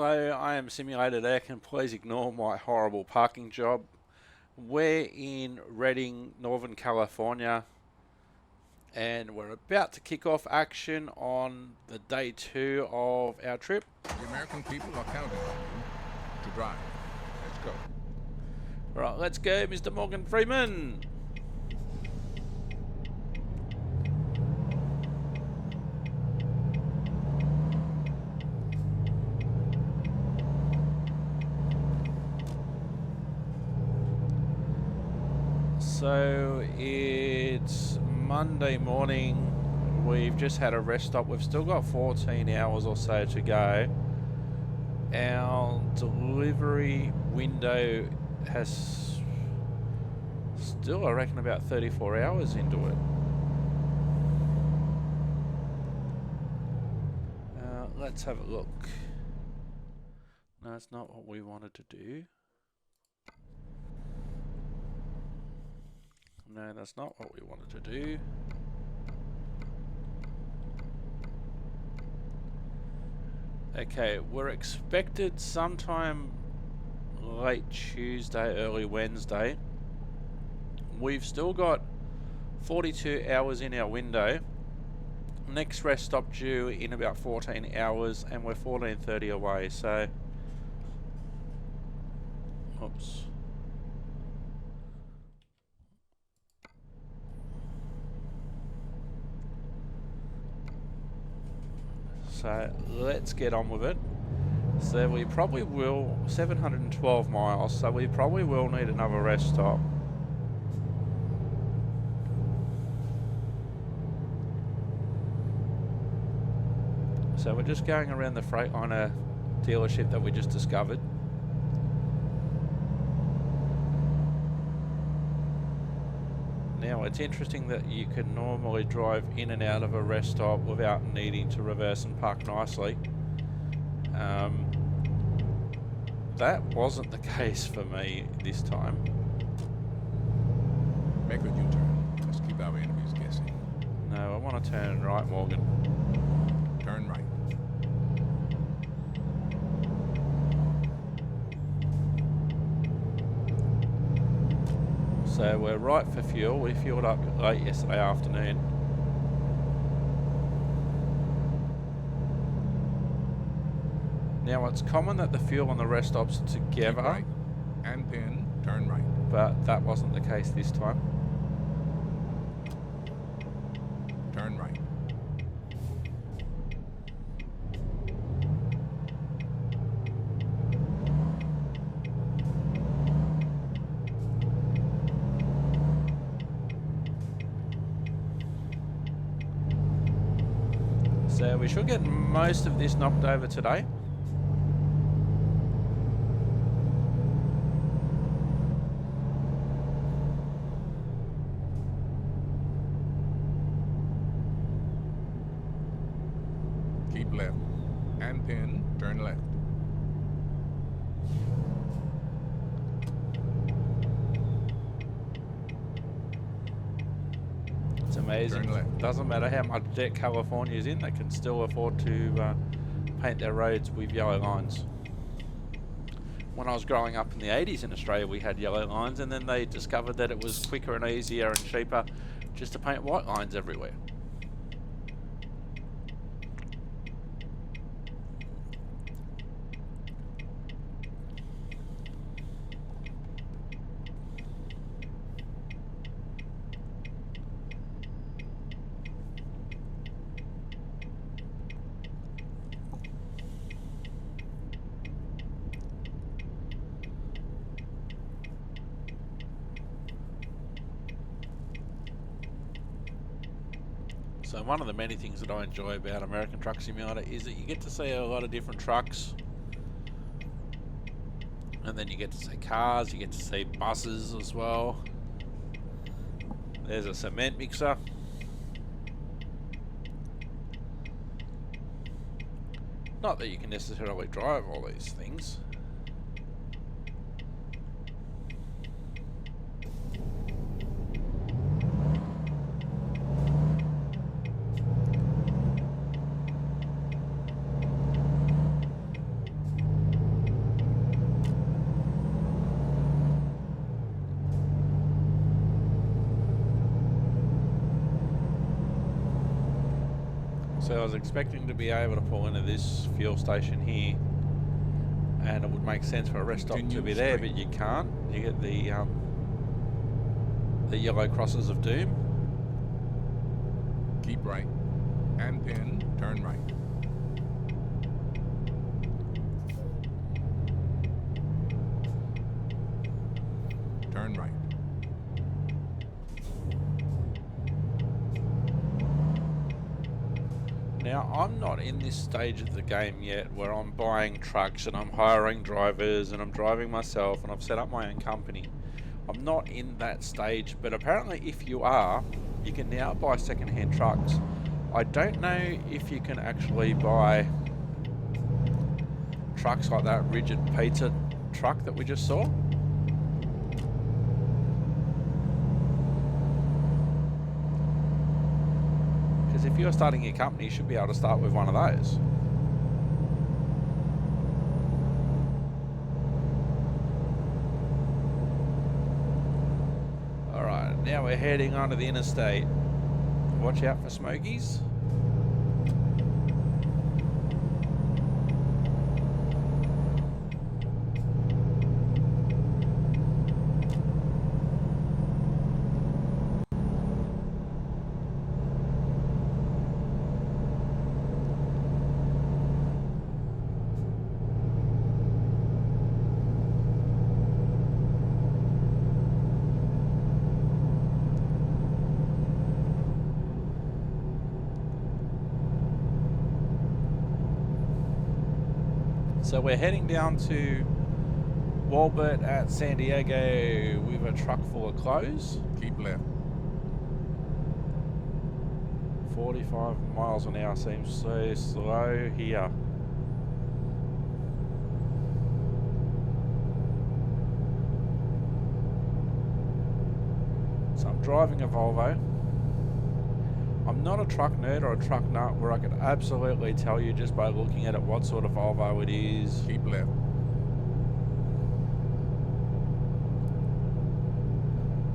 Hello, I am Simulated Ack, and please ignore my horrible parking job. We're in Redding, Northern California, and we're about to kick off action on the day 2 of our trip. The American people are counting on you to drive. Let's go. Right, let's go, Mr. Morgan Freeman. So it's Monday morning. We've just had a rest stop. We've still got 14 hours or so to go. Our delivery window has still, I reckon, about 34 hours into it. Let's have a look. No, that's not what we wanted to do. No, that's not what we wanted to do. Okay, we're expected sometime late Tuesday, early Wednesday. We've still got 42 hours in our window. Next rest stop due in about 14 hours, and we're 14:30 away, so... Oops. So let's get on with it. So we probably will, 712 miles, so we probably will need another rest stop. So we're just going around the Freightliner dealership that we just discovered. Now, it's interesting that you can normally drive in and out of a rest stop without needing to reverse and park nicely. That wasn't the case for me this time. Make a U-turn. Let's keep our enemies guessing. No, I want to turn right, Morgan. Turn right. So we're right for fuel. We fueled up late yesterday afternoon. Now, it's common that the fuel and the rest stops are together. Keep right. And then turn right. But that wasn't the case this time. Turn right. So we should get most of this knocked over today. Keep left. And then turn left. It's amazing. Turn left. Doesn't matter how much debt California's in, they can still afford to paint their roads with yellow lines. When I was growing up in the 80s in Australia, we had yellow lines, and then they discovered that it was quicker and easier and cheaper just to paint white lines everywhere. So one of the many things that I enjoy about American Truck Simulator is that you get to see a lot of different trucks. And then you get to see cars, you get to see buses as well. There's a cement mixer. Not that you can necessarily drive all these things. So I was expecting to be able to pull into this fuel station here, and it would make sense for a rest stop to be there, but you can't. You get the yellow crosses of doom. Keep right. And pin, turn right. Turn right. Now, I'm not in this stage of the game yet where I'm buying trucks and I'm hiring drivers and I'm driving myself and I've set up my own company. I'm not in that stage, but apparently if you are, you can now buy second-hand trucks. I don't know if you can actually buy trucks like that rigid pizza truck that we just saw. Because if you're starting your company, you should be able to start with one of those. Alright, now we're heading onto the interstate. Watch out for smokies. So we're heading down to Walbert at San Diego with a truck full of clothes. Keep left. 45 miles an hour seems so slow here. So I'm driving a Volvo. I'm not a truck nerd or a truck nut where I could absolutely tell you just by looking at it what sort of Volvo it is. Keep left.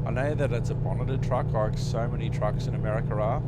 I know that it's a bonneted truck like so many trucks in America are.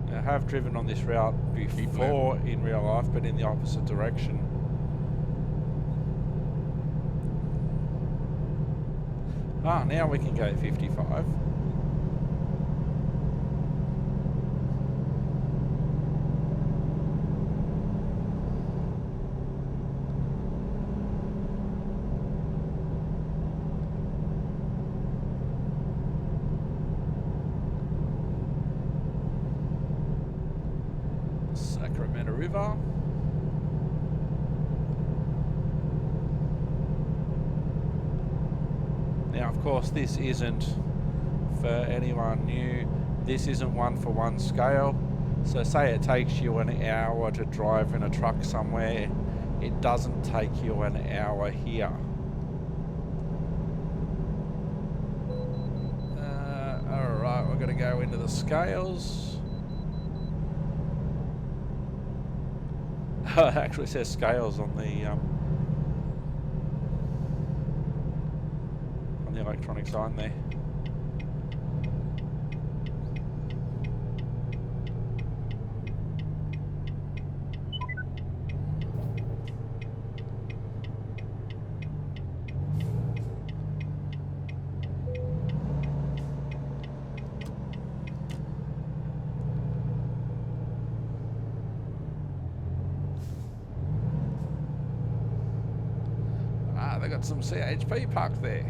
I have driven on this route before in real life, but in the opposite direction. Ah, now we can go 55. Sacramento River. Now, of course, this isn't, for anyone new, this isn't one-for-one scale. So say it takes you an hour to drive in a truck somewhere, it doesn't take you an hour here. Alright, we're going to go into the scales. It actually says scales on the electronic sign there. They got some CHP parked there.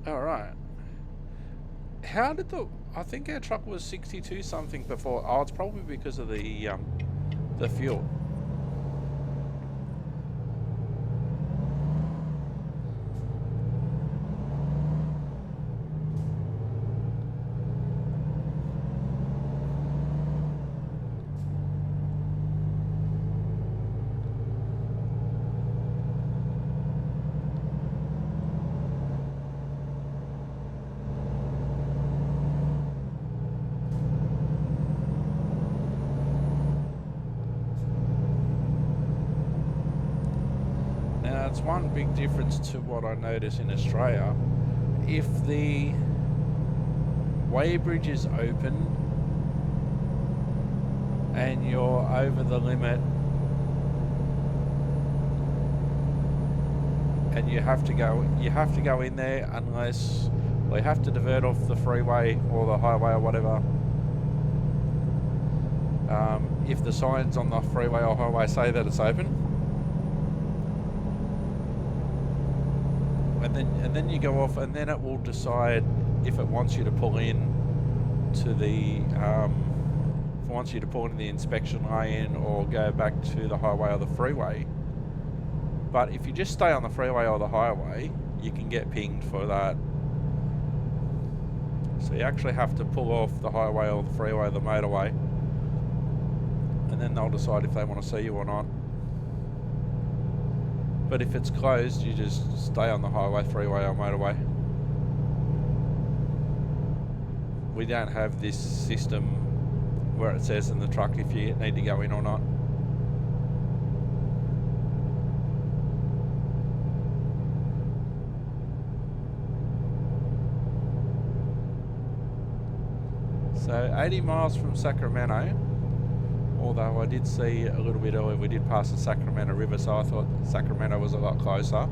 All right. How did I think our truck was 62 something before. Oh, it's probably because of the fuel. that's one big difference to what I notice in Australia. If the weighbridge is open and you're over the limit and you have to go in there unless, well, you have to divert off the freeway or the highway or whatever. If the signs on the freeway or highway say that it's open, and then you go off, and then it will decide if it wants you to pull in to the if it wants you to pull into the inspection lane or go back to the highway or the freeway. But if you just stay on the freeway or the highway, you can get pinged for that. So you actually have to pull off the highway or the freeway or the motorway, and then they'll decide if they want to see you or not. But if it's closed, you just stay on the highway, freeway or motorway. We don't have this system where it says in the truck if you need to go in or not. So 80 miles from Sacramento, although I did see a little bit earlier we did pass the Sacramento River, so I thought Sacramento was a lot closer.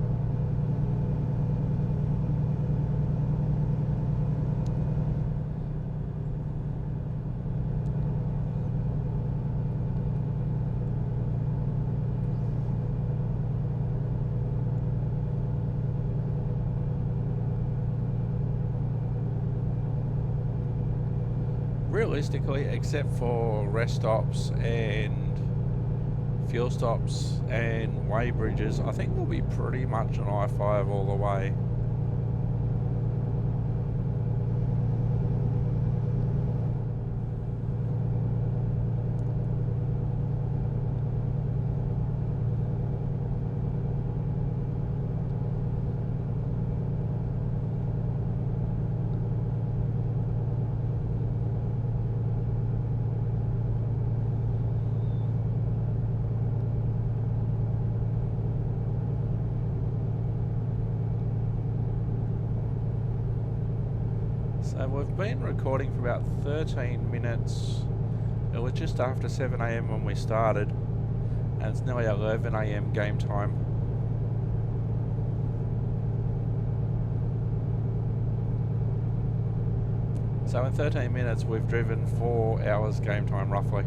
Realistically, except for rest stops and fuel stops and weigh bridges, I think we'll be pretty much on I-5 all the way. So we've been recording for about 13 minutes. It was just after 7 AM when we started, and it's nearly 11 AM game time. So in 13 minutes we've driven 4 hours game time roughly.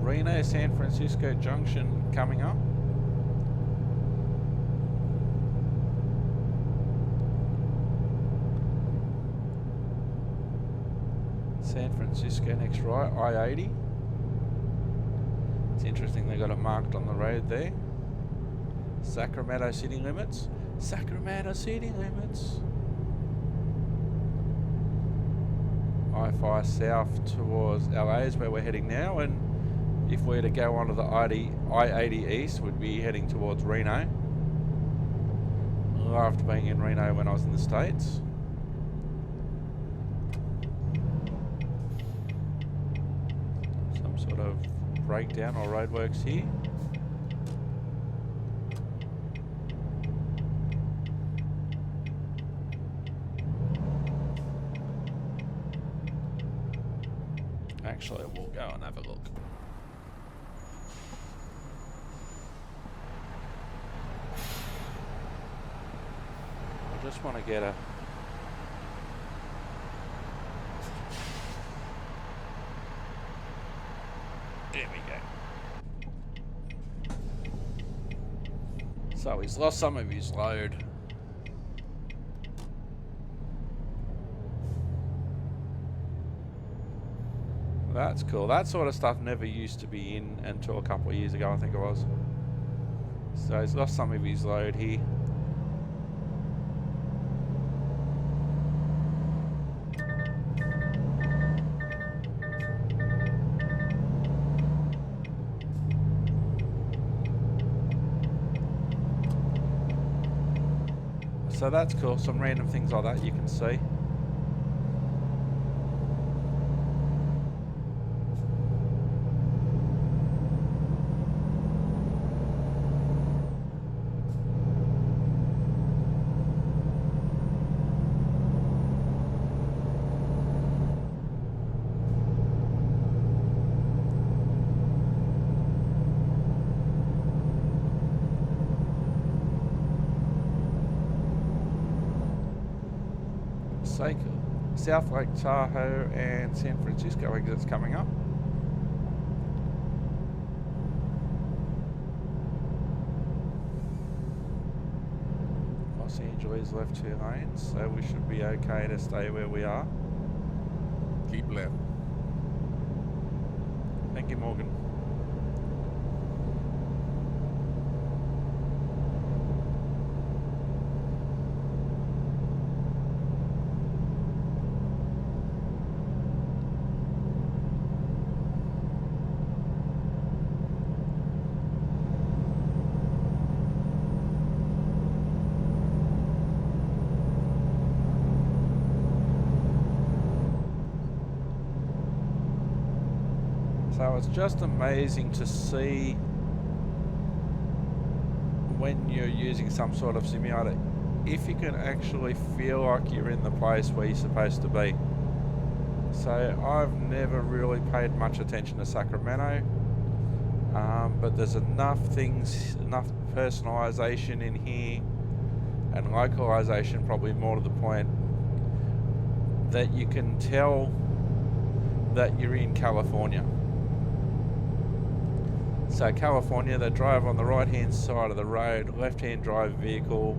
Reno San Francisco Junction coming up. San Francisco next right, I-80. It's interesting they got it marked on the road there. Sacramento city limits. Sacramento city limits. I-5 south towards LA is where we're heading now, and if we were to go onto the I-80 east, we'd be heading towards Reno. Loved being in Reno when I was in the States. Some sort of breakdown or roadworks here. Actually, we'll go and have a look. I just want to get a... There we go. So he's lost some of his load. That's cool. That sort of stuff never used to be in until a couple of years ago, I think it was. So he's lost some of his load here. So that's cool. Some random things like that you can see. South Lake Tahoe and San Francisco exits coming up. Los Angeles left 2 lanes, so we should be okay to stay where we are. Keep left. Thank you, Morgan. So it's just amazing to see when you're using some sort of simulator, if you can actually feel like you're in the place where you're supposed to be. So I've never really paid much attention to Sacramento, but there's enough things, enough personalization in here and localization, probably more to the point, that you can tell that you're in California. So California, they drive on the right hand side of the road, left hand drive vehicle,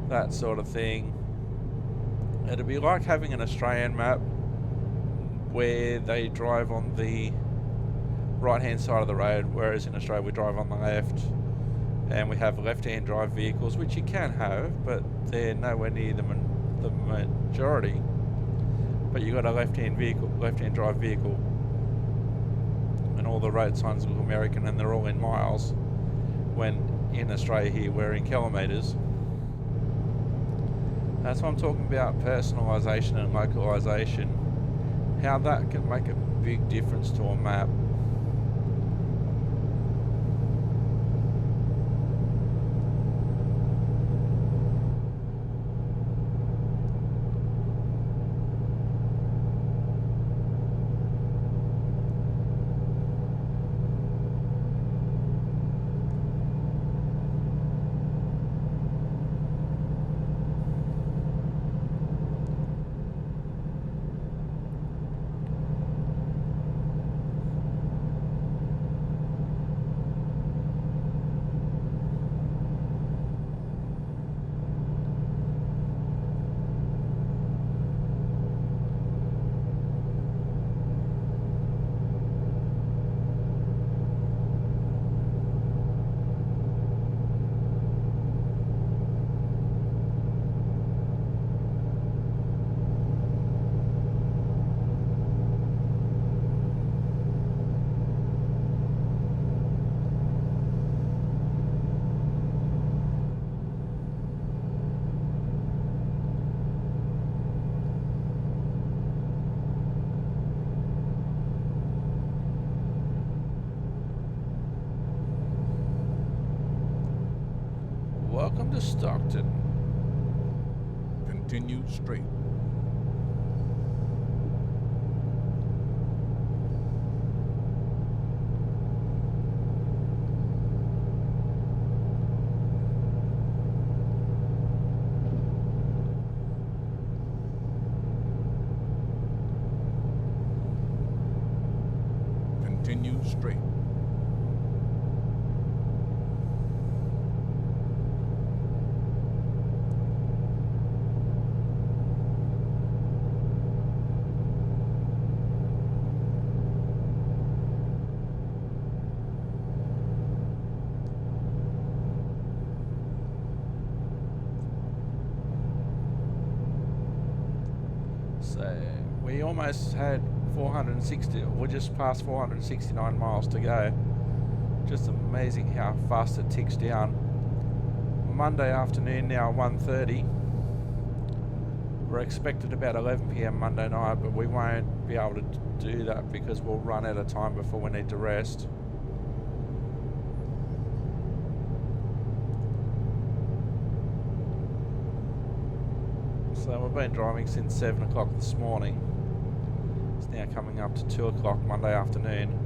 that sort of thing. It'd be like having an Australian map where they drive on the right hand side of the road, whereas in Australia we drive on the left, and we have left hand drive vehicles, which you can have, but they're nowhere near the majority. But you've got a left hand drive vehicle. And all the road signs look American and they're all in miles, when in Australia here we're in kilometres. That's what I'm talking about, personalisation and localisation, how that can make a big difference to a map. Welcome to Stockton. Continue straight. straight. So we almost had 460, we're just past 469 miles to go. Just amazing how fast it ticks down. Monday afternoon now, 1:30. We're expected about 11 p.m. Monday night, but we won't be able to do that because we'll run out of time before we need to rest. So we've been driving since 7 o'clock this morning. It's now coming up to 2 o'clock Monday afternoon.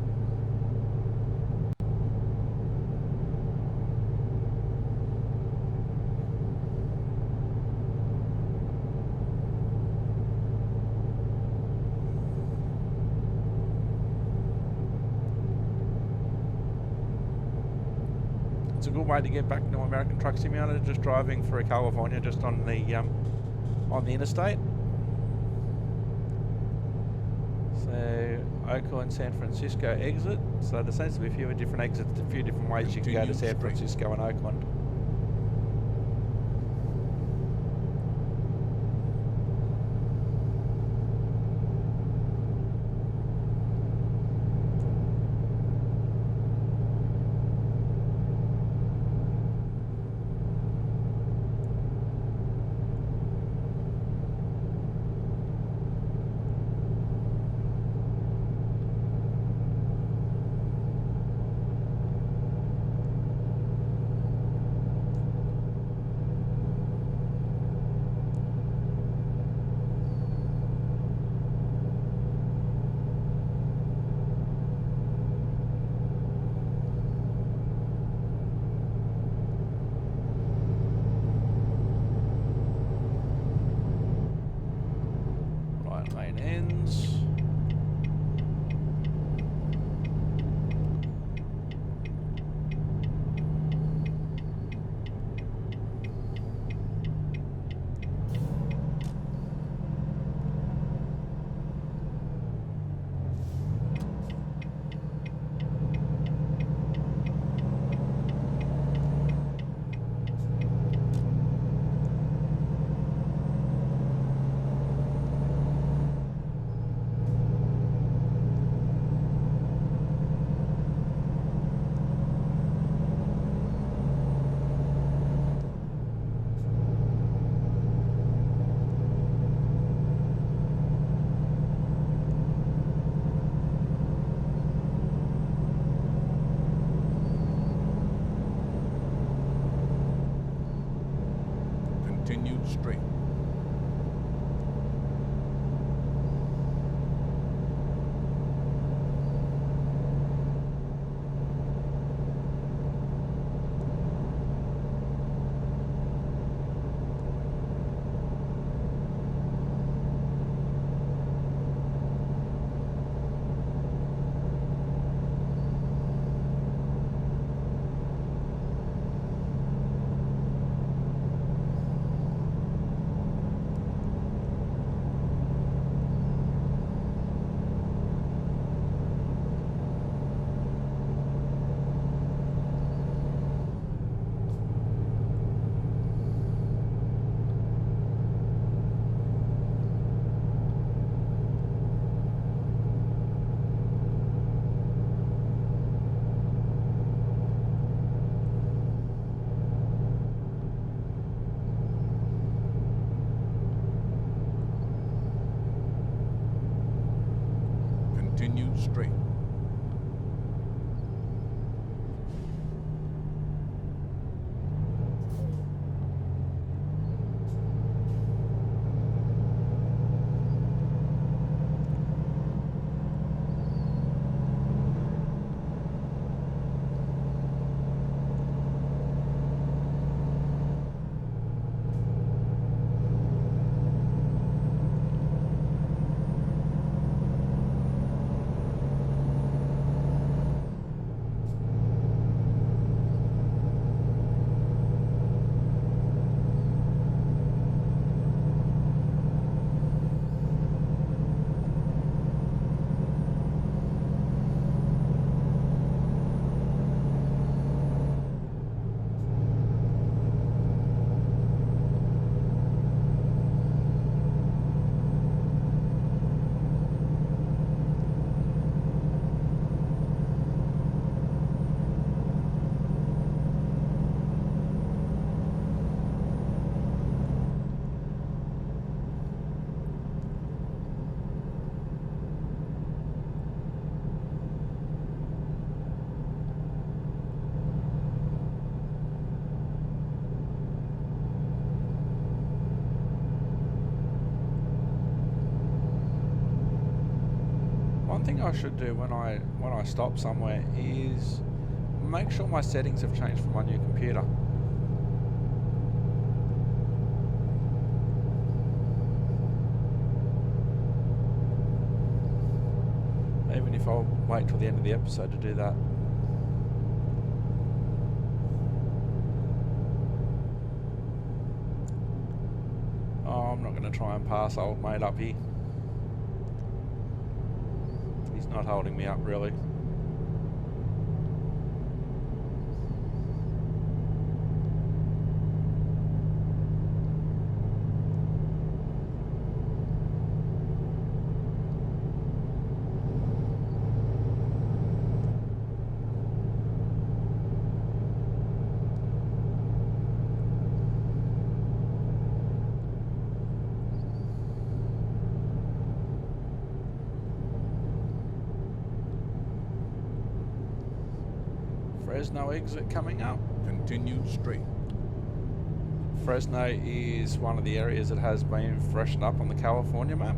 It's a good way to get back to American Truck Simulator, just driving through California, just on the interstate. So Oakland, San Francisco exit. So there seems to be a few different exits, a few different ways you can go to San Francisco and Oakland. Continue straight. Continue straight. One thing I should do when I stop somewhere is make sure my settings have changed for my new computer. Even if I'll wait till the end of the episode to do that. Oh, I'm not going to try and pass old mate up here. He's not holding me up really. Fresno exit coming up. Continue straight. Fresno is one of the areas that has been freshened up on the California map.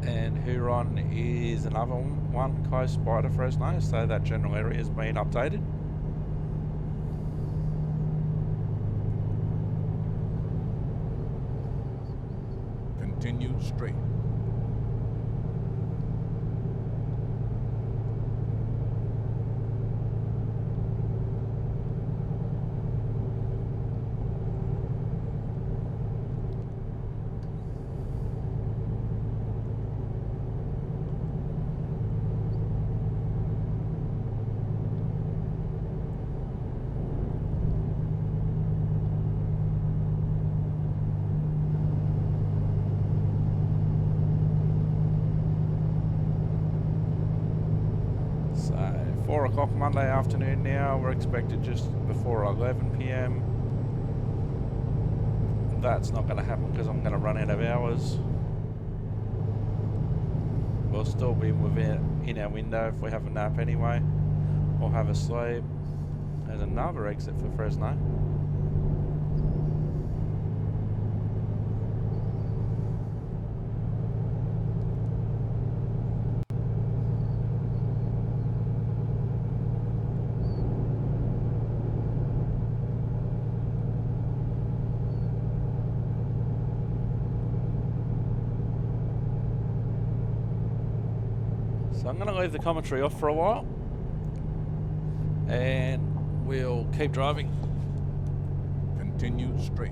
And Huron is another one close by to Fresno, so that general area has been updated. Continue straight. So 4 o'clock Monday afternoon now, we're expected just before 11 p.m. That's not going to happen because I'm going to run out of hours. We'll still be in our window if we have a nap anyway, or have a sleep. There's another exit for Fresno. So I'm going to leave the commentary off for a while and we'll keep driving. Continue straight.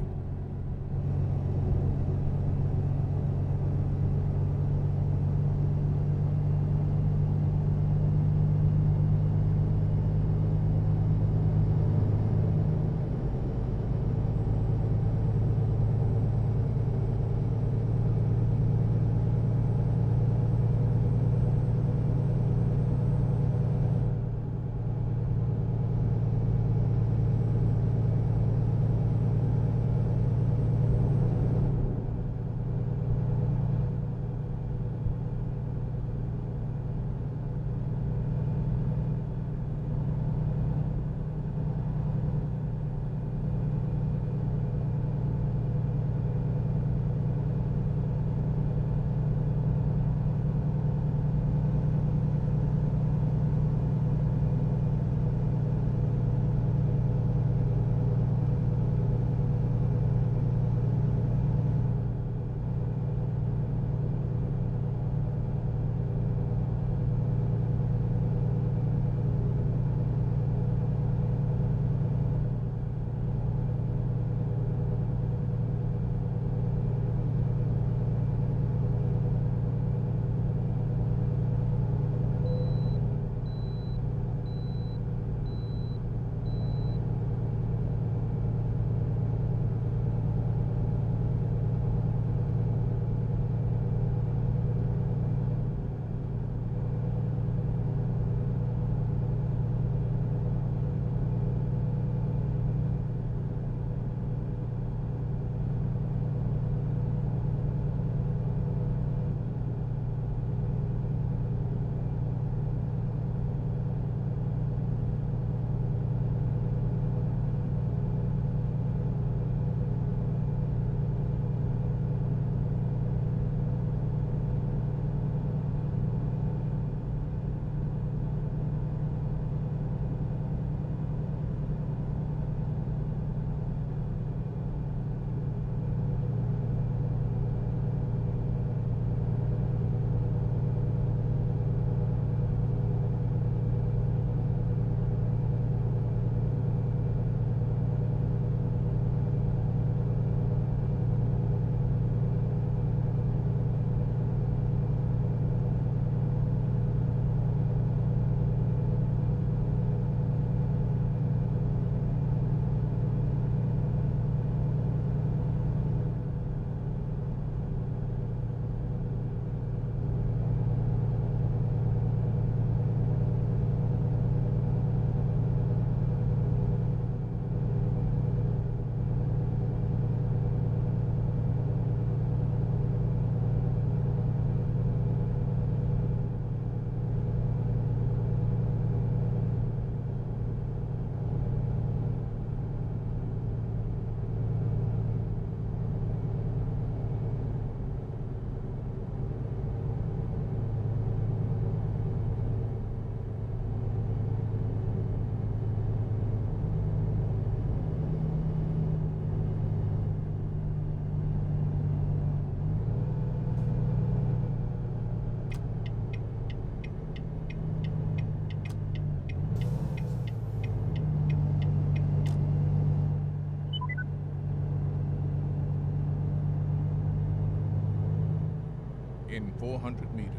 In 400 meters,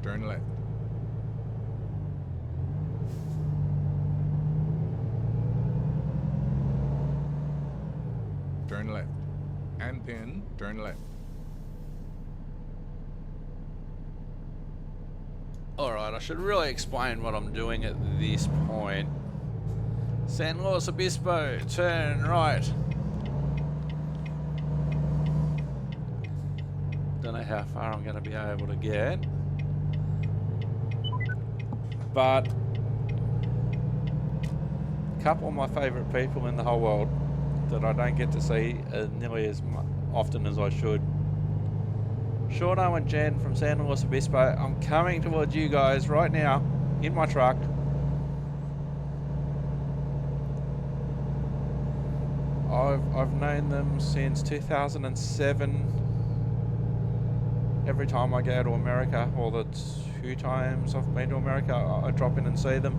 turn left. Turn left. And pin, turn left. Alright, I should really explain what I'm doing at this point. San Luis Obispo, turn right. Don't know how far I'm going to be able to get. But a couple of my favourite people in the whole world that I don't get to see nearly as often as I should. Shorno and Jen from San Luis Obispo, I'm coming towards you guys right now in my truck. I've known them since 2007. Every time I go to America, or the 2 times I've been to America, I drop in and see them.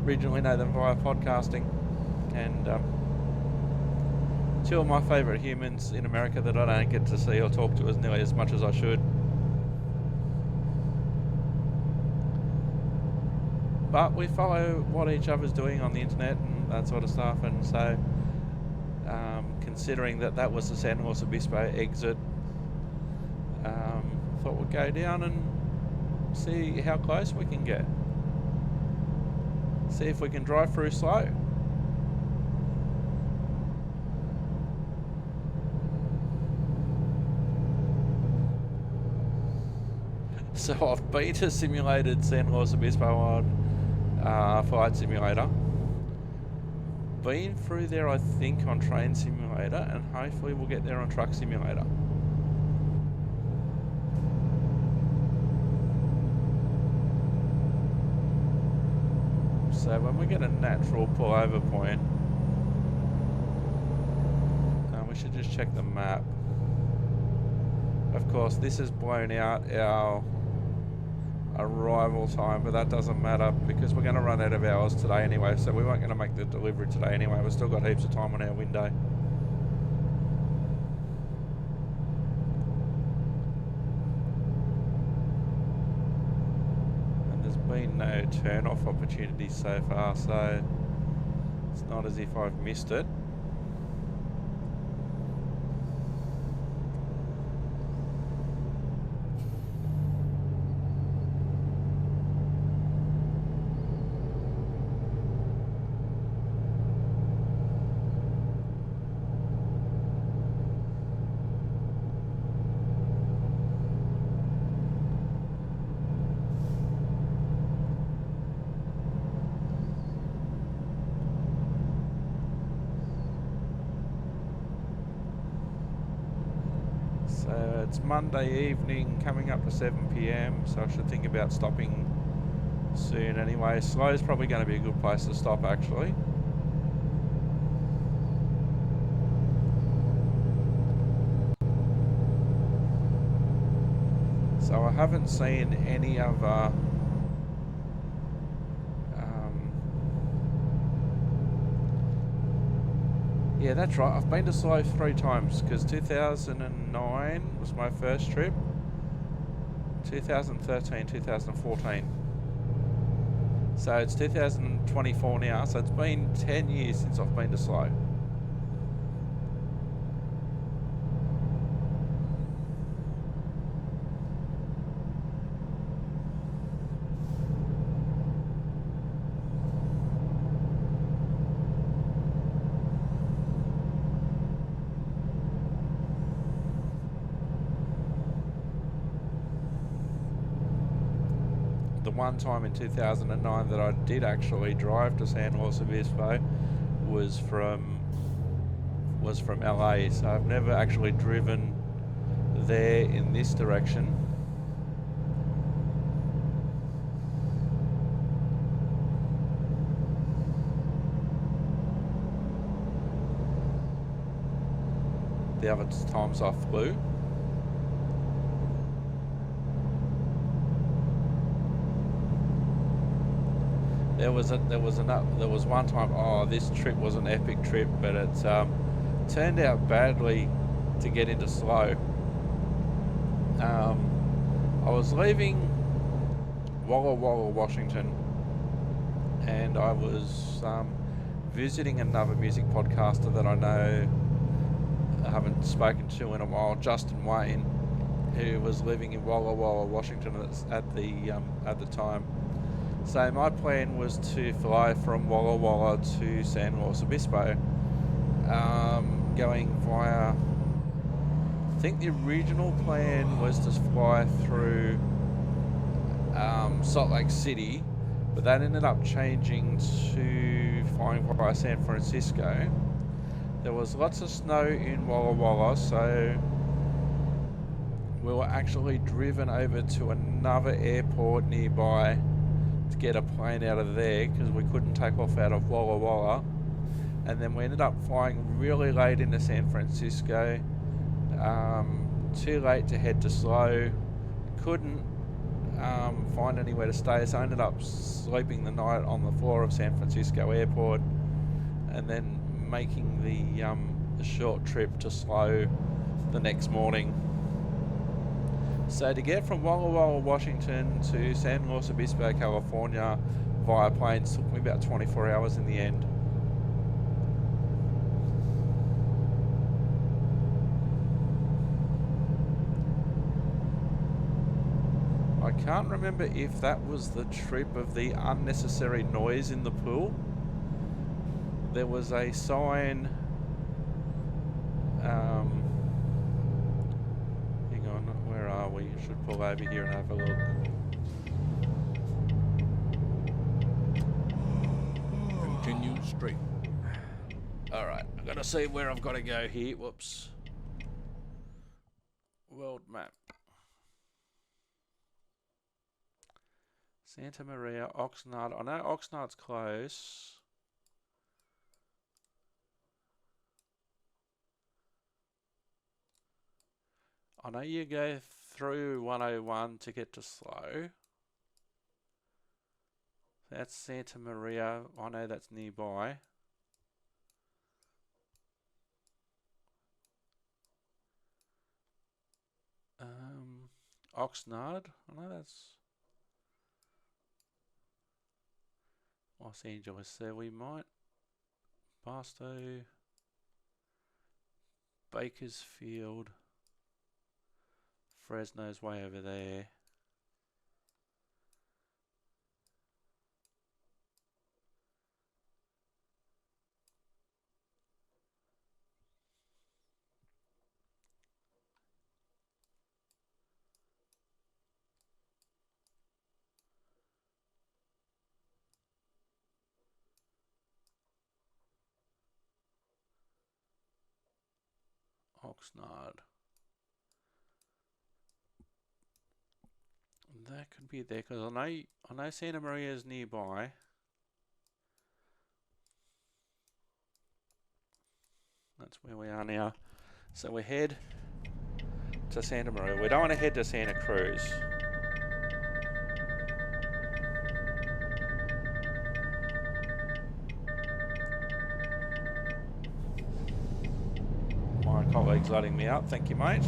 Originally know them via podcasting, and 2 of my favourite humans in America that I don't get to see or talk to as nearly as much as I should. But we follow what each other's doing on the internet and that sort of stuff, and so considering that was the San Luis Obispo exit, thought we'd go down and see how close we can get. See if we can drive through slow. So I've been to simulated San Luis Obispo on Flight Simulator. Been through there, I think, on Train Simulator, and hopefully we'll get there on Truck Simulator. So when we get a natural pullover point, we should just check the map. Of course, this has blown out our arrival time, but that doesn't matter because we're going to run out of hours today anyway, so we weren't going to make the delivery today anyway. We've still got heaps of time on our window. And there's been no turn-off opportunities so far, so it's not as if I've missed it. So it's Monday evening, coming up to 7 PM, so I should think about stopping soon anyway. Slow is probably going to be a good place to stop, actually. So I haven't seen any other yeah, that's right. I've been to Slow 3 times because 2009 was my first trip. 2013, 2014. So it's 2024 now. So it's been 10 years since I've been to Slow. The one time in 2009 that I did actually drive to San Luis Obispo was from LA, so I've never actually driven there in this direction. The other times I flew. There was one time, oh, this trip was an epic trip, but it's turned out badly to get into SLO. I was leaving Walla Walla, Washington, and I was visiting another music podcaster that I know I haven't spoken to in a while, Justin Wayne, who was living in Walla Walla, Washington at the time. So my plan was to fly from Walla Walla to San Luis Obispo, going via, I think the original plan was to fly through Salt Lake City, but that ended up changing to flying via San Francisco. There was lots of snow in Walla Walla, so we were actually driven over to another airport nearby to get a plane out of there because we couldn't take off out of Walla Walla. And then we ended up flying really late into San Francisco, too late to head to SLO, couldn't find anywhere to stay, so I ended up sleeping the night on the floor of San Francisco airport, and then making the short trip to SLO the next morning. So to get from Walla Walla, Washington to San Luis Obispo, California via planes took me about 24 hours in the end. I can't remember if that was the trip of the unnecessary noise in the pool. There was a sign, hang on, where are we? Should pull over here and have a look. Continue straight. Alright, I've got to see where I've got to go here. Whoops. World map. Santa Maria, Oxnard. I know Oxnard's close. I know you go through 101 to get to SLO. That's Santa Maria. I know that's nearby. Oxnard. I know that's Los Angeles. So we might Barstow, Bakersfield, Fresno's way over there. Oxnard. That could be there because I know Santa Maria is nearby. That's where we are now. So we head to Santa Maria. We don't want to head to Santa Cruz. My colleague's letting me up. Thank you, mate.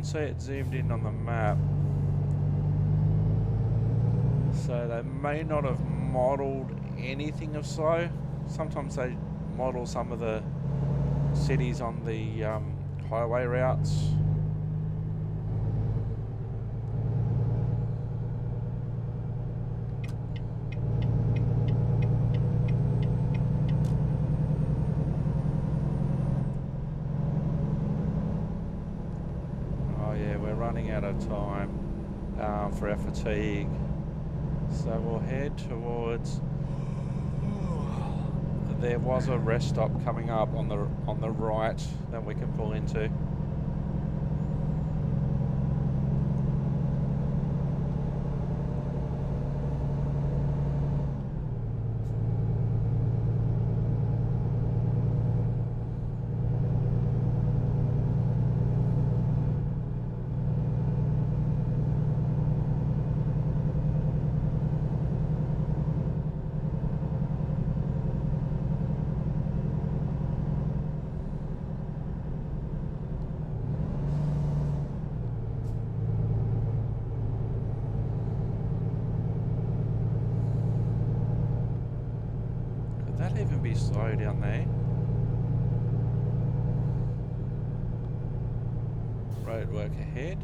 See it zoomed in on the map, so they may not have modelled anything of SLO. Sometimes they model some of the cities on the highway routes. Running out of time for our fatigue, so we'll head towards. There was a rest stop coming up on the right that we can pull into. pretty slow down there. Road work ahead.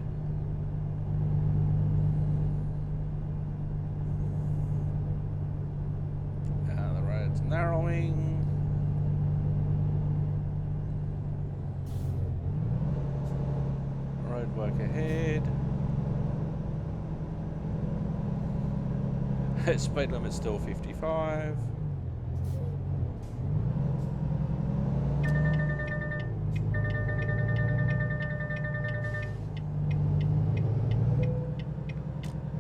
The road's narrowing. Road work ahead. Speed limit's still 55.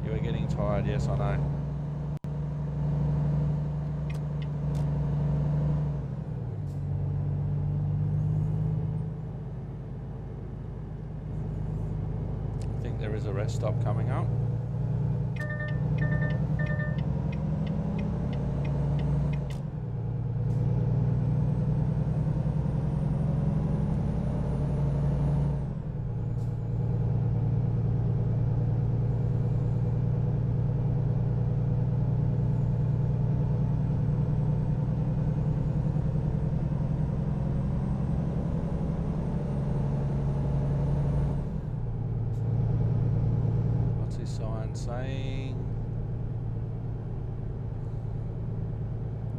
You are getting tired, yes, I know. I think there is a rest stop coming up. Saying,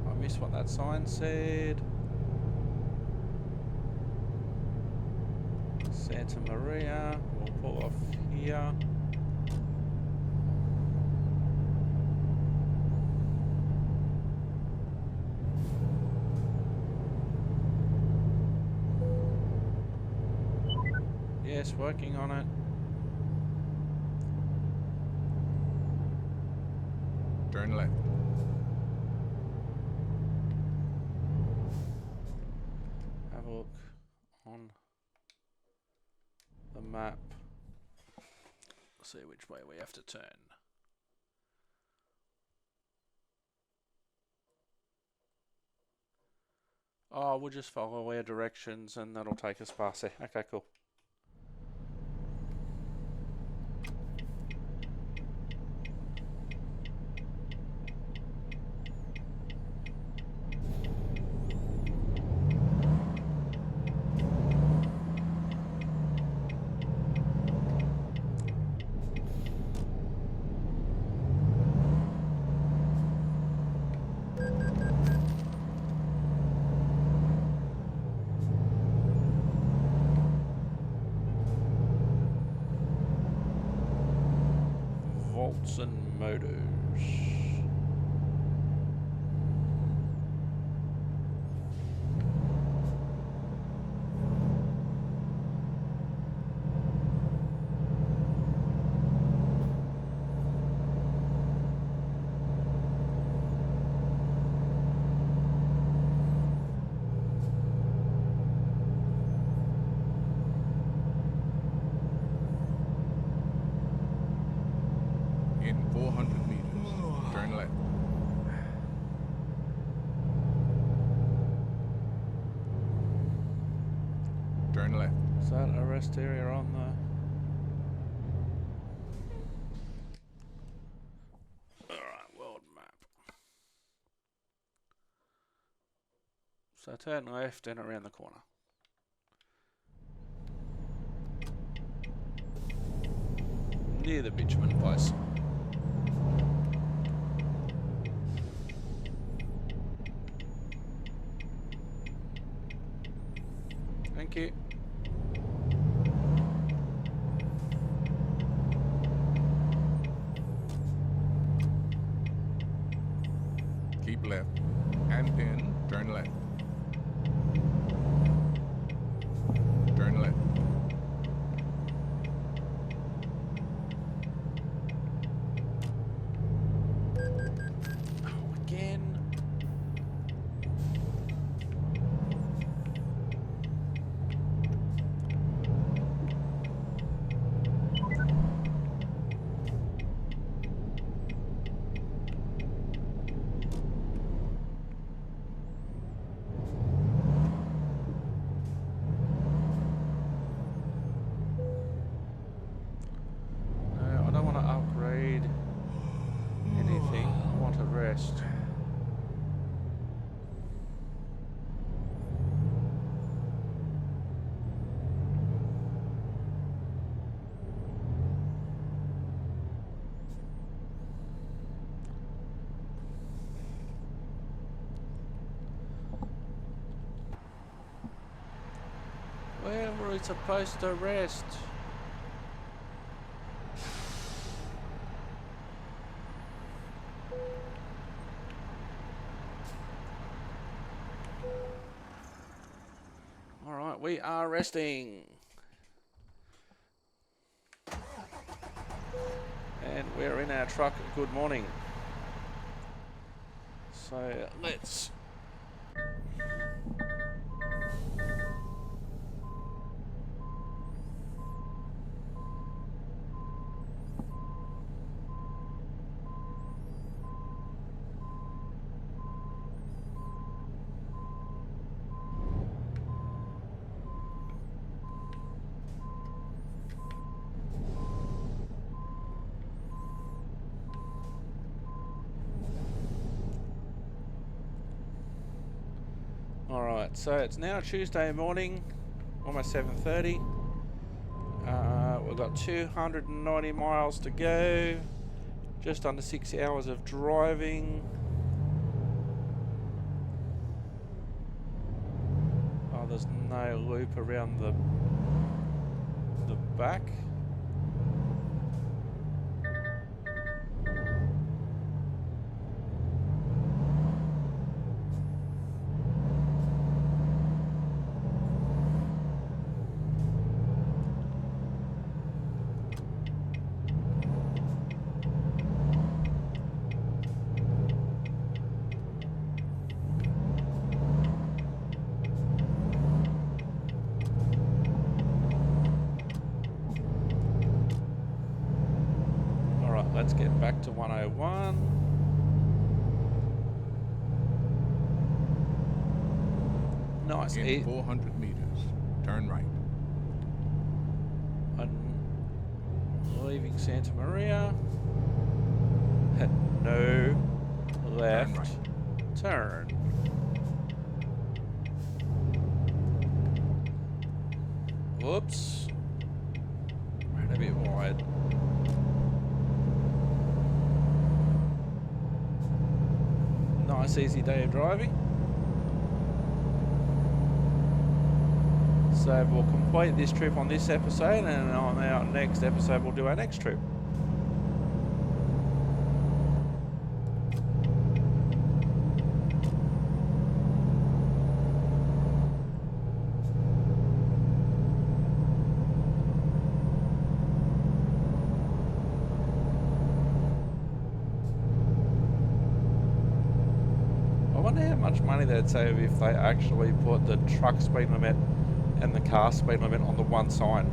I missed what that sign said. Santa Maria, we'll pull off here. Yes, working on it. Turn left. Have a look on the map. See which way we have to turn. Oh, we'll just follow our directions and that'll take us past there. Okay, cool. And motors. In 400 meters, turn left. Turn left. Is that a rest area on the... Alright, world map. So turn left and around the corner. Near the bitumen place. Thank you. Keep left. And then turn left. Turn left. Oh, again. We're supposed to rest. Alright, we are resting. And we're in our truck. Good morning. So let's... Alright, so it's now Tuesday morning, almost 7:30. We've got 290 miles to go, just under 6 hours of driving. Oh, there's no loop around the back. Let's get back to 101. Nice. In 400 meters, turn right. I'm leaving Santa Maria. No left. Turn right. Turn. Whoops. Ran a bit wide. Nice easy day of driving. So we'll complete this trip on this episode, and on our next episode we'll do our next trip. I wonder how much money they'd save if they actually put the truck speed limit and the car speed limit on the one sign.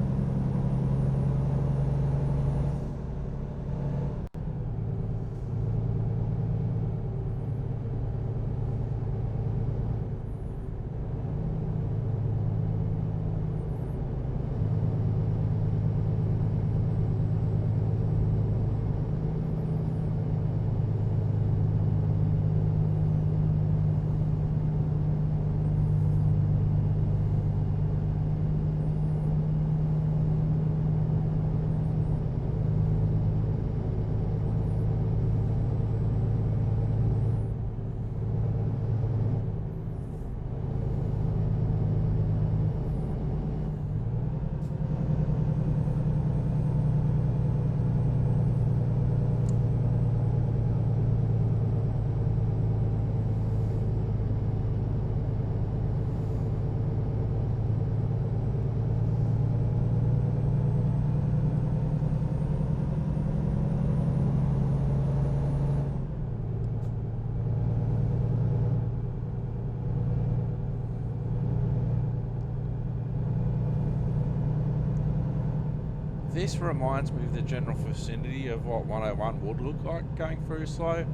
This reminds me of the general vicinity of what 101 would look like going through slow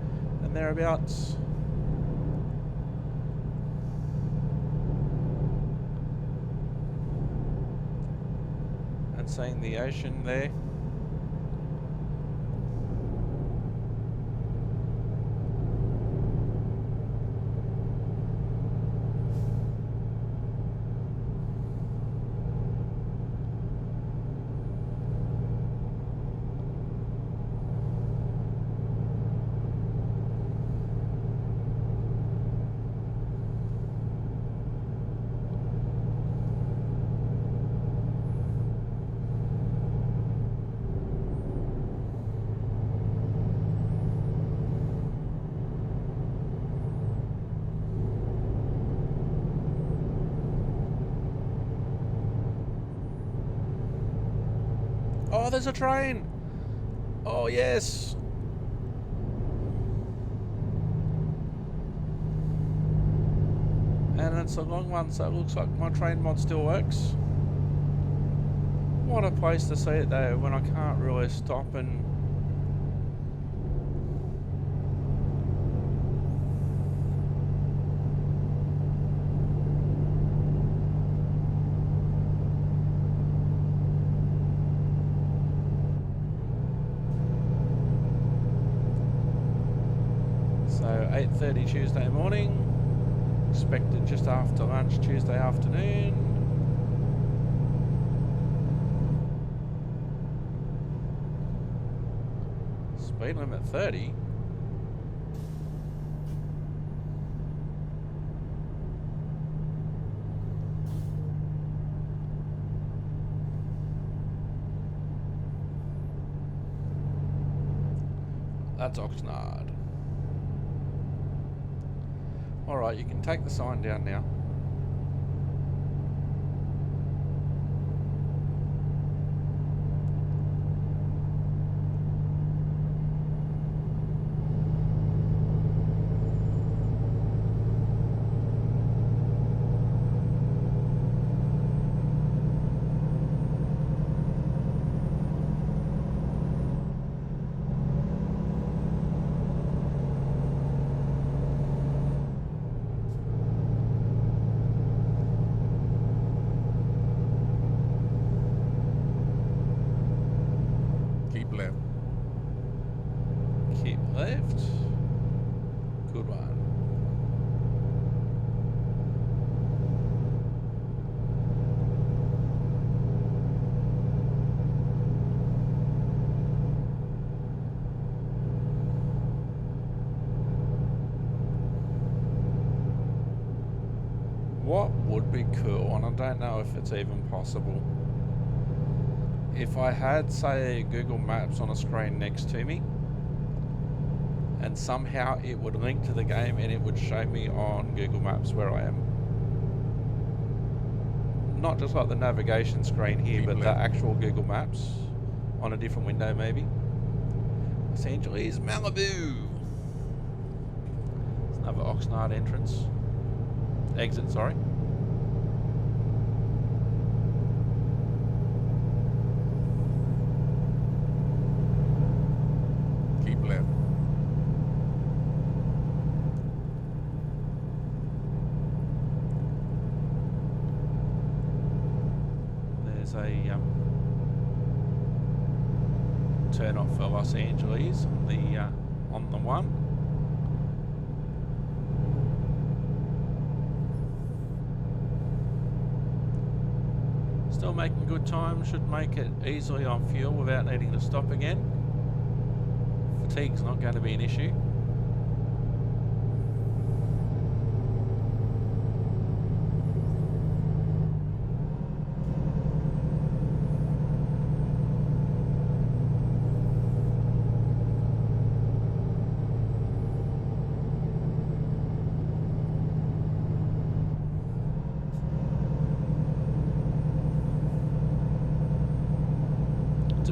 and thereabouts. And seeing the ocean there. Oh, there's a train. Oh, yes. And it's a long one, so it looks like my train mod still works. What a place to see it though, when I can't really stop and... So 8:30 Tuesday morning, expected just after lunch Tuesday afternoon. Speed limit 30. That's Oxnard. Alright, you can take the sign down now. Keep left. Keep left. Good one. What would be cool, and I don't know if it's even possible, if I had, say, Google Maps on a screen next to me, and somehow it would link to the game and it would show me on Google Maps where I am. Not just like the navigation screen here, but the actual Google Maps on a different window maybe. Los Angeles, Malibu. It's another Oxnard entrance. Exit, sorry. Keep left. There's a turn off for Los Angeles on the one. Still making good time, should make it easily on fuel without needing to stop again. Fatigue's not going to be an issue.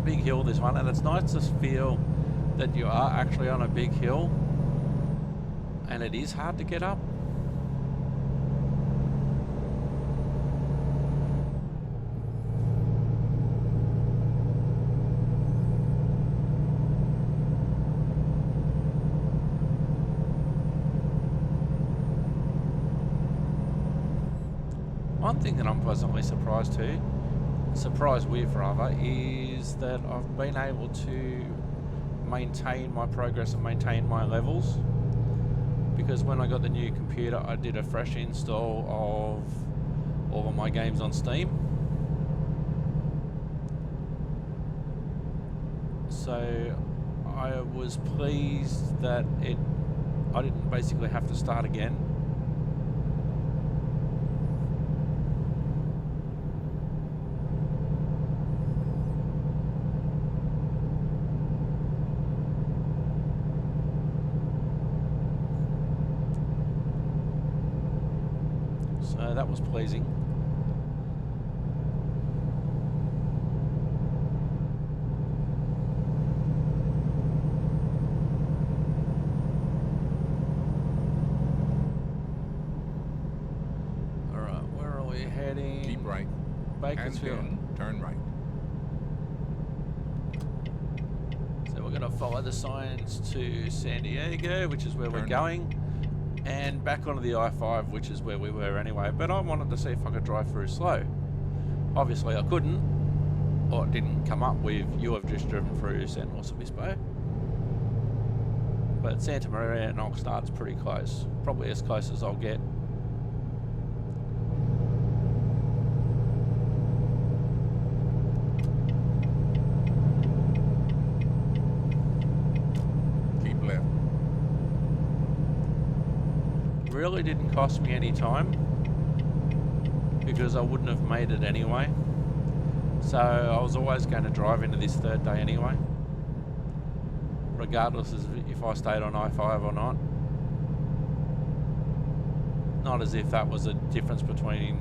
Big hill, this one, and it's nice to feel that you are actually on a big hill and it is hard to get up. One thing that I'm pleasantly surprised with rather, is that I've been able to maintain my progress and maintain my levels, because when I got the new computer I did a fresh install of all of my games on Steam, so I was pleased that I didn't basically have to start again. So that was pleasing. right. And Bakersfield. then turn right. So we're going to follow the signs to San Diego, which is where we're going, and back onto the I-5, which is where we were anyway. But I wanted to see if I could drive through slow. Obviously I couldn't, or it didn't come up with you have just driven through San Luis Obispo. But Santa Maria and Oxnard's pretty close, probably as close as I'll get. Keep left. Really didn't cost me any time because I wouldn't have made it anyway. So I was always going to drive into this third day anyway, regardless of if I stayed on I-5 or not. Not as if that was a difference between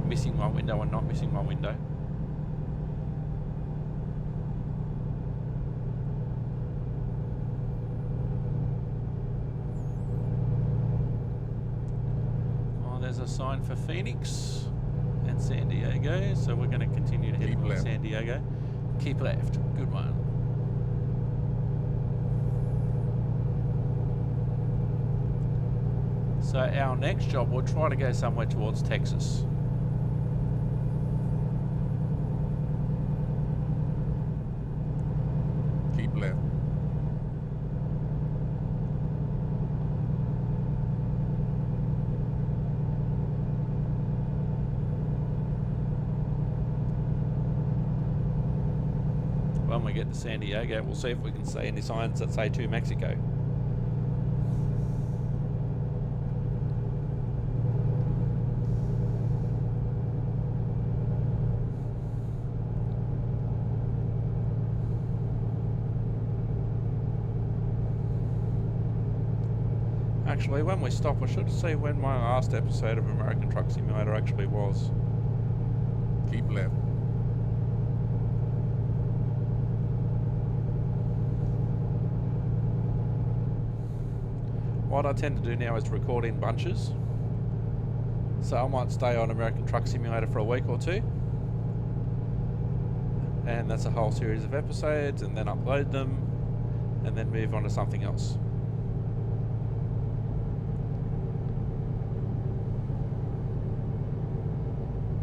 missing one window and not missing one window. Oh, there's a sign for Phoenix and San Diego, so we're going to continue to head towards San Diego. Keep left. Good one. So our next job, we'll try to go somewhere towards Texas. Keep left. When we get to San Diego, we'll see if we can see any signs that say to Mexico. Actually, when we stop, I should see when my last episode of American Truck Simulator actually was. Keep left. What I tend to do now is record in bunches. So I might stay on American Truck Simulator for a week or two. And that's a whole series of episodes, and then upload them, and then move on to something else.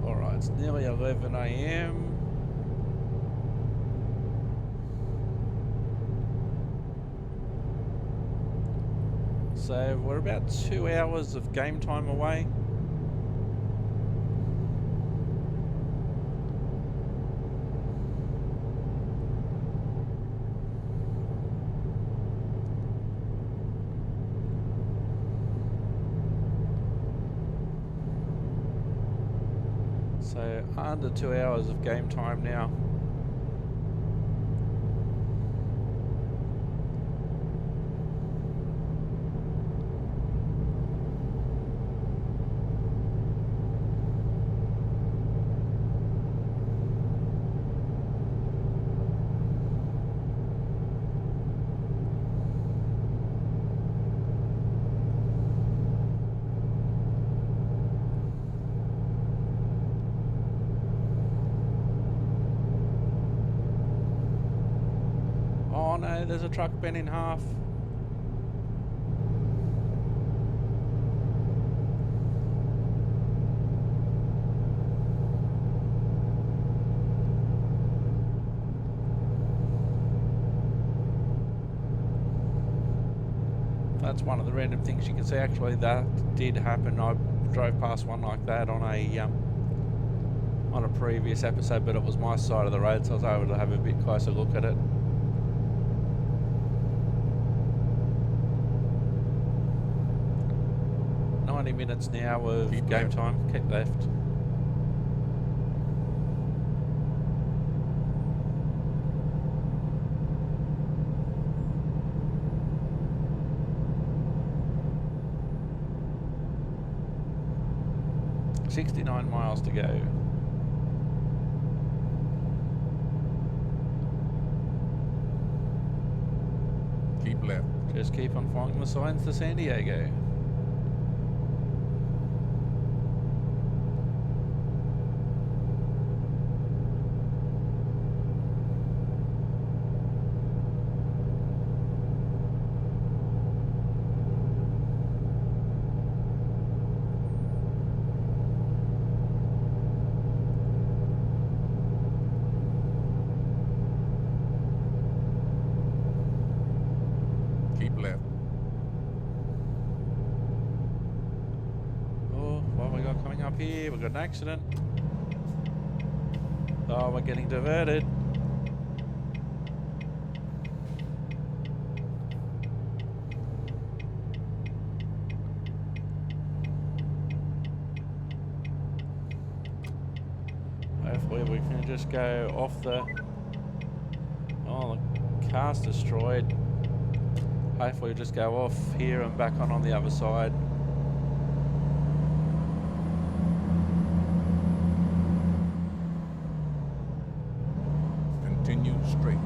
Alright, it's nearly 11 AM. So we're about 2 hours of game time away. So under 2 hours of game time now. Oh no, there's a truck bent in half. That's one of the random things you can see. Actually, that did happen. I drove past one like that on a previous episode, but it was my side of the road, so I was able to have a bit closer look at it. Minutes now of Keep game left. time. Keep left. $69 miles to go. Keep left. Just keep on following the signs to San Diego. up here. We've got an accident. Oh, we're getting diverted. Hopefully we can just go off the... Oh, the car's destroyed. Hopefully we'll just go off here and back on the other side. Continue straight.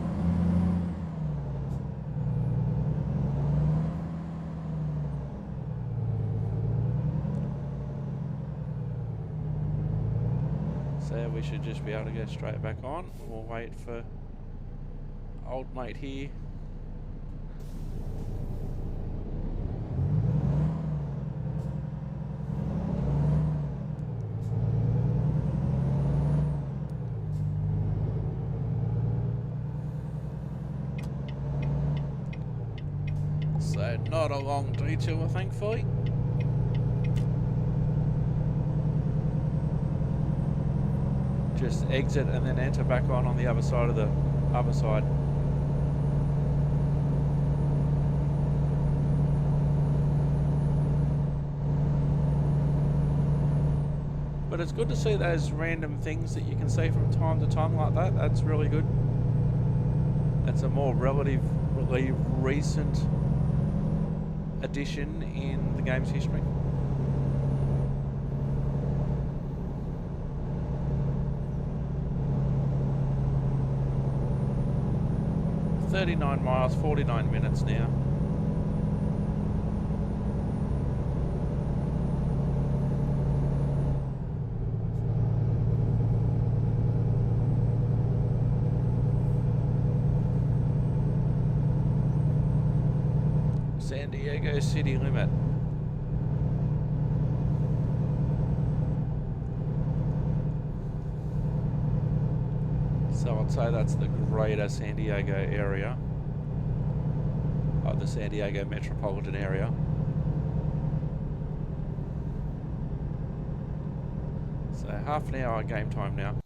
So we should just be able to go straight back on. We'll wait for old mate here. So not a long detour, thankfully. Just exit and then enter back on the other side of the other side. But it's good to see those random things that you can see from time to time like that. That's really good. That's a more relatively recent addition in the game's history. $39 miles, 49 minutes now. San Diego city limit. So I'd say that's the greater San Diego area, the San Diego metropolitan area. So half an hour game time now.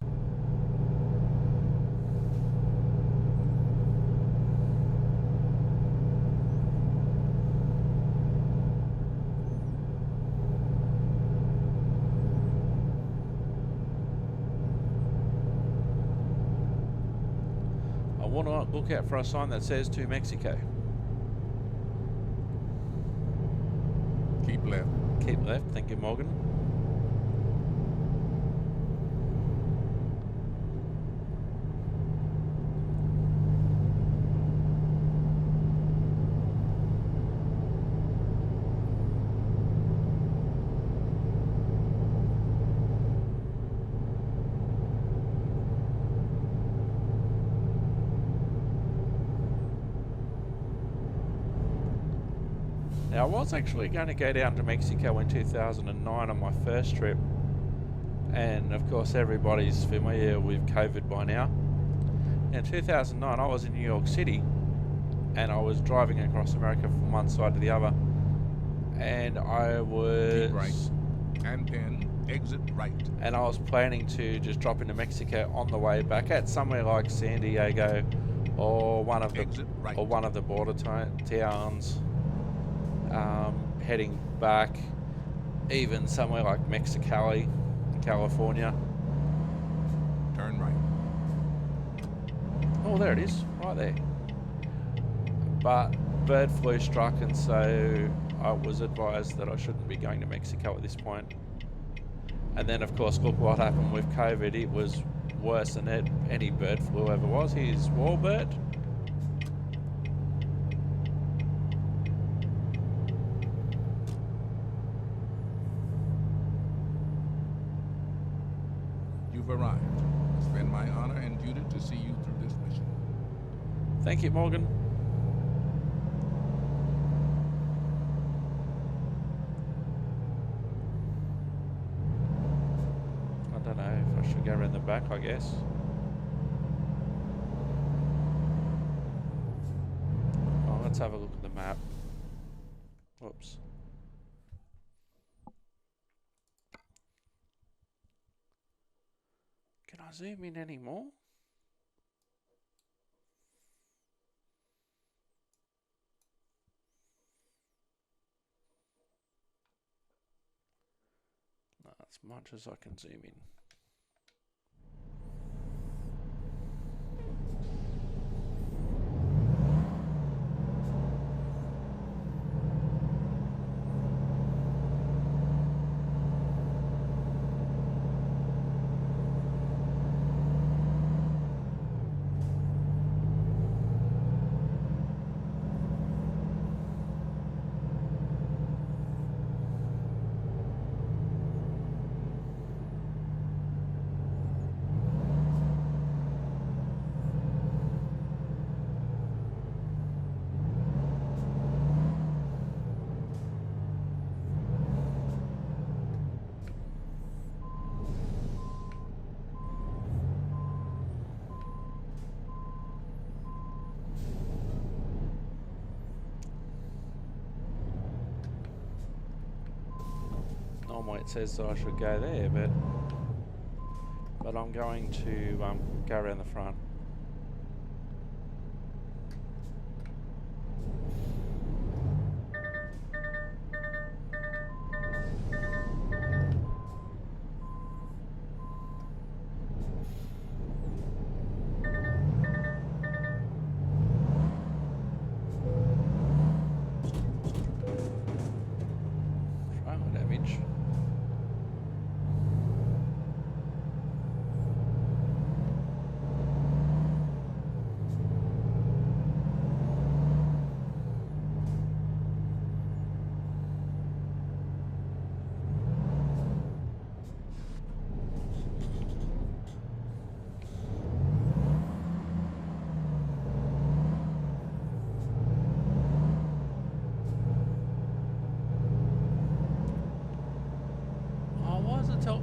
I want to look out for a sign that says to Mexico. Keep left. Keep left, thank you, Morgan. Now, I was actually going to go down to Mexico in 2009 on my first trip, and of course everybody's familiar with COVID by now. In 2009 I was in New York City, and I was driving across America from one side to the other, and I was... Keep right, and then exit right. And I was planning to just drop into Mexico on the way back at somewhere like San Diego or one of the border towns. Heading back, even somewhere like Mexicali, California. Turn right. Oh, there it is, right there. But bird flu struck, and so I was advised that I shouldn't be going to Mexico at this point. And then, of course, look what happened with COVID. It was worse than any bird flu ever was. Here's Warbird. You've arrived. It's been my honor and duty to see you through this mission. Thank you, Morgan. I don't know if I should go around the back, I guess. Oh, let's have a look at the map. Whoops. I zoom in anymore? Not as much as I can zoom in. Normally it says that I should go there, but I'm going to go around the front. Trailer damage.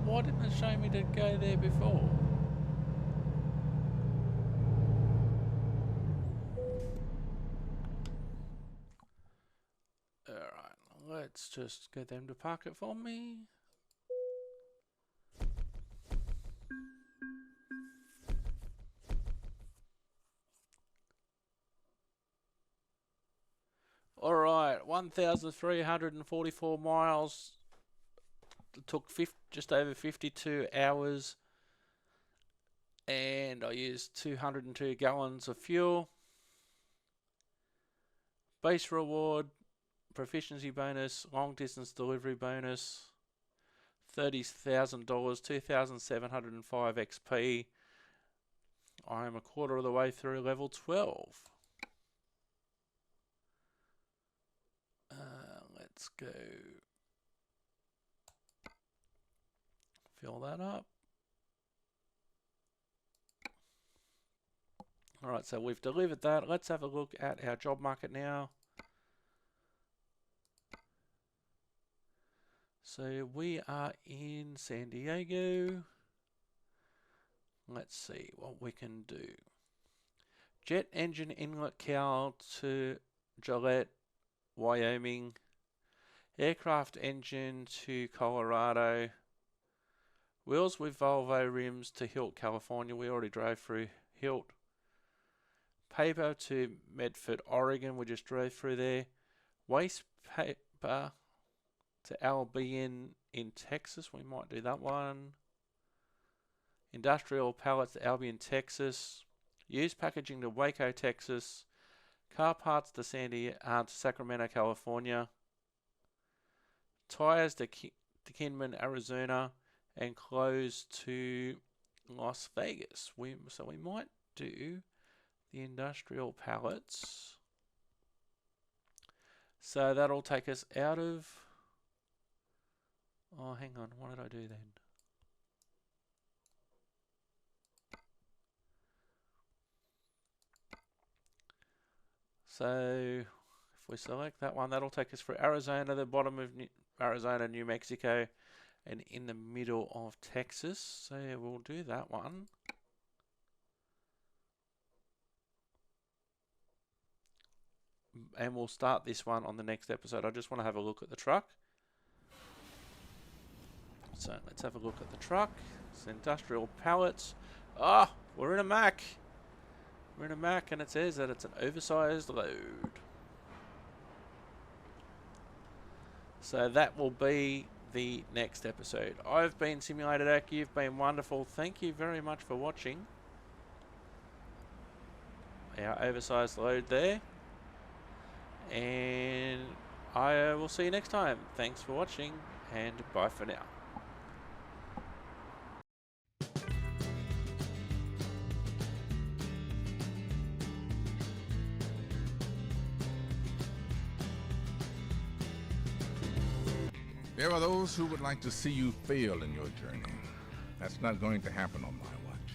Why didn't it show me to go there before? Alright, let's just get them to park it for me. Alright, 1,344 miles. It took just over 52 hours. And I used 202 gallons of fuel. Base reward, proficiency bonus, long distance delivery bonus, $30,000, 2,705 XP. I am a quarter of the way through level 12. Let's go fill that up. Alright, so we've delivered that. Let's have a look at our job market now. So we are in San Diego. Let's see what we can do. Jet engine inlet cowl to Gillette, Wyoming. Aircraft engine to Colorado. Wheels with Volvo rims to Hilt, California. We already drove through Hilt. Paper to Medford, Oregon. We just drove through there. Waste paper to Albion in Texas. We might do that one. Industrial pallets to Albion, Texas. Used packaging to Waco, Texas. Car parts to Sacramento, California. Tires to Kinman, Arizona. And clothes to Las Vegas. So we might do the industrial pallets. So that'll take us out of... Oh, hang on. What did I do then? So if we select that one, that'll take us for Arizona, the bottom of Arizona, New Mexico, and in the middle of Texas. So yeah, we'll do that one. And we'll start this one on the next episode. I just want to have a look at the truck. So let's have a look at the truck. It's industrial pallets. Ah, we're in a Mac. We're in a Mac and it says that it's an oversized load. So that will be the next episode. I've been Simulated Ack. You've been wonderful. Thank you very much for watching. Our oversized load there. And I will see you next time. Thanks for watching and bye for now. There are those who would like to see you fail in your journey. That's not going to happen on my watch.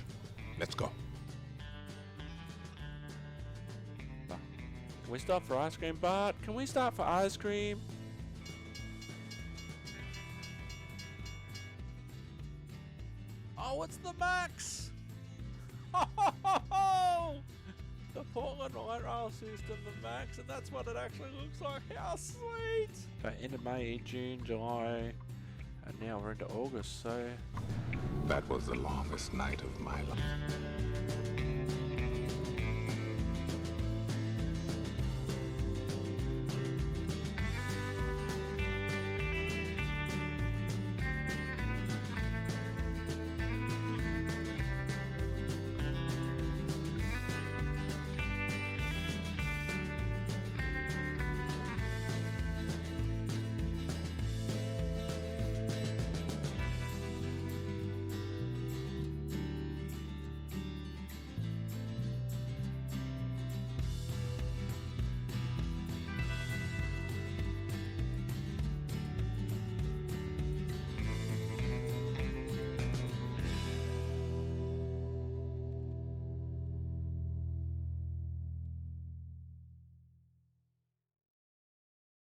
Let's go. Can we stop for ice cream, Bart? Can we stop for ice cream? Oh, it's the Max! Oh, the Portland Light Rail System, the Max, and that's what it actually looks like. How sweet! So end of May, June, July, and now we're into August, so... That was the longest night of my life.